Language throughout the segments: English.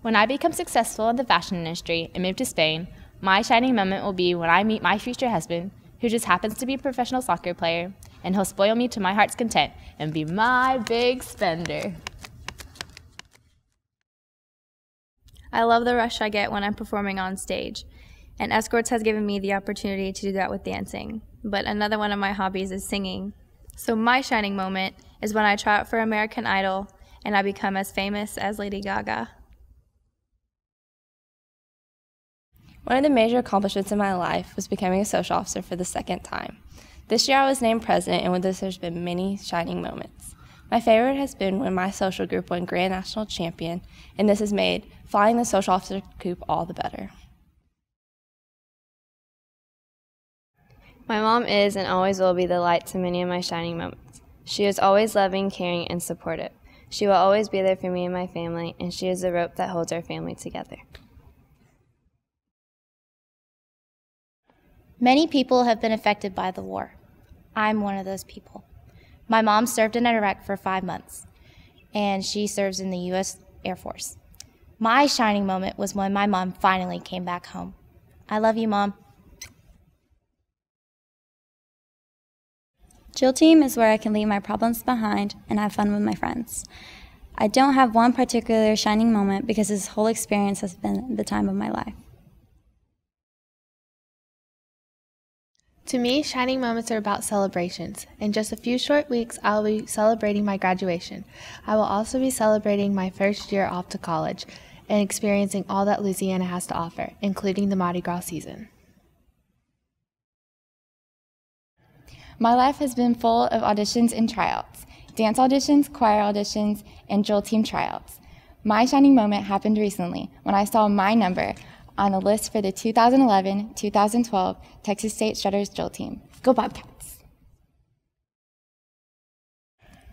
When I become successful in the fashion industry and move to Spain, my shining moment will be when I meet my future husband, who just happens to be a professional soccer player, and he'll spoil me to my heart's content and be my big spender. I love the rush I get when I'm performing on stage, and Escorts has given me the opportunity to do that with dancing. But another one of my hobbies is singing. So my shining moment is when I try out for American Idol and I become as famous as Lady Gaga. One of the major accomplishments in my life was becoming a social officer for the second time. This year I was named president, and with this there's been many shining moments. My favorite has been when my social group won Grand National Champion, and this has made flying the social officer coop all the better. My mom is and always will be the light to many of my shining moments. She is always loving, caring, and supportive. She will always be there for me and my family, and she is the rope that holds our family together. Many people have been affected by the war. I'm one of those people. My mom served in Iraq for 5 months, and she serves in the U.S. Air Force. My shining moment was when my mom finally came back home. I love you, Mom. Jill Team is where I can leave my problems behind and have fun with my friends. I don't have one particular shining moment because this whole experience has been the time of my life. To me, shining moments are about celebrations. In just a few short weeks, I will be celebrating my graduation. I will also be celebrating my first year off to college and experiencing all that Louisiana has to offer, including the Mardi Gras season. My life has been full of auditions and tryouts, dance auditions, choir auditions, and Jill Team tryouts. My shining moment happened recently when I saw my number on the list for the 2011-2012 Texas State Strutters Jill Team. Go Bobcats!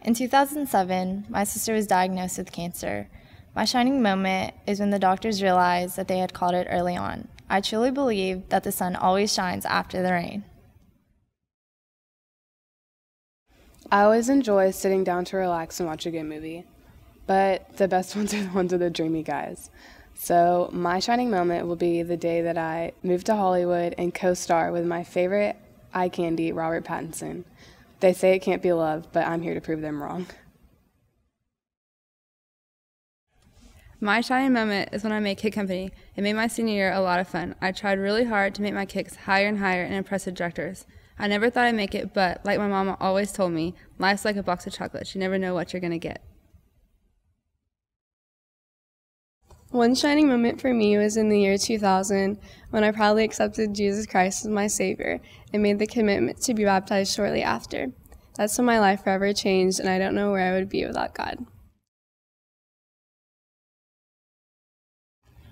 In 2007, my sister was diagnosed with cancer. My shining moment is when the doctors realized that they had caught it early on. I truly believe that the sun always shines after the rain. I always enjoy sitting down to relax and watch a good movie, but the best ones are the ones with the dreamy guys. So my shining moment will be the day that I move to Hollywood and co-star with my favorite eye candy, Robert Pattinson. They say it can't be love, but I'm here to prove them wrong. My shining moment is when I made Kit Company. It made my senior year a lot of fun. I tried really hard to make my kicks higher and higher and impress the directors. I never thought I'd make it, but like my mama always told me, life's like a box of chocolates. You never know what you're going to get. One shining moment for me was in the year 2000 when I proudly accepted Jesus Christ as my Savior and made the commitment to be baptized shortly after. That's when my life forever changed, and I don't know where I would be without God.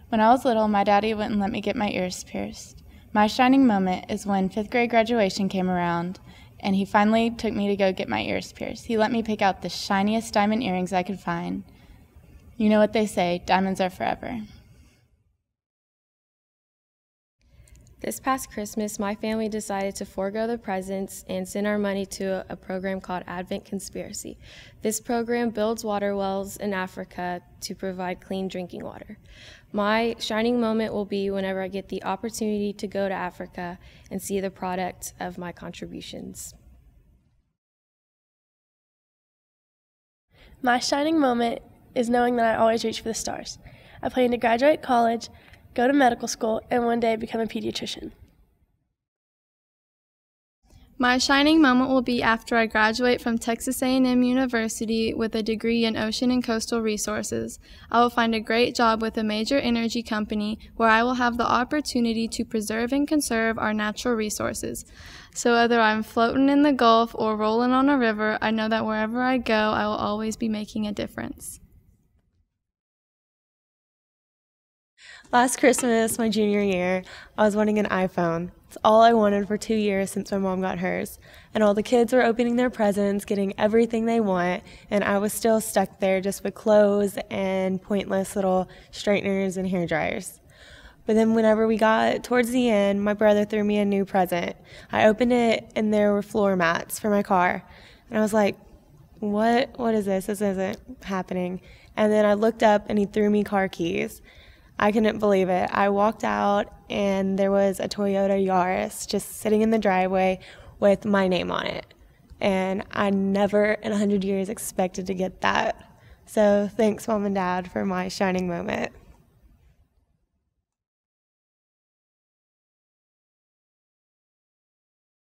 When I was little, my daddy wouldn't let me get my ears pierced. My shining moment is when 5th grade graduation came around, and he finally took me to go get my ears pierced. He let me pick out the shiniest diamond earrings I could find. You know what they say, diamonds are forever. This past Christmas, my family decided to forego the presents and send our money to a program called Advent Conspiracy. This program builds water wells in Africa to provide clean drinking water. My shining moment will be whenever I get the opportunity to go to Africa and see the product of my contributions. My shining moment is knowing that I always reach for the stars. I plan to graduate college, go to medical school, and one day become a pediatrician. My shining moment will be after I graduate from Texas A&M University with a degree in ocean and coastal resources. I will find a great job with a major energy company where I will have the opportunity to preserve and conserve our natural resources. So whether I'm floating in the Gulf or rolling on a river, I know that wherever I go, I will always be making a difference. Last Christmas, my junior year, I was wanting an iPhone. It's all I wanted for 2 years since my mom got hers. And all the kids were opening their presents, getting everything they want, and I was still stuck there just with clothes and pointless little straighteners and hair dryers. But then whenever we got towards the end, my brother threw me a new present. I opened it, and there were floor mats for my car. And I was like, what is this? This isn't happening. And then I looked up and he threw me car keys. I couldn't believe it. I walked out and there was a Toyota Yaris just sitting in the driveway with my name on it. And I never in 100 years expected to get that. So thanks, Mom and Dad, for my shining moment.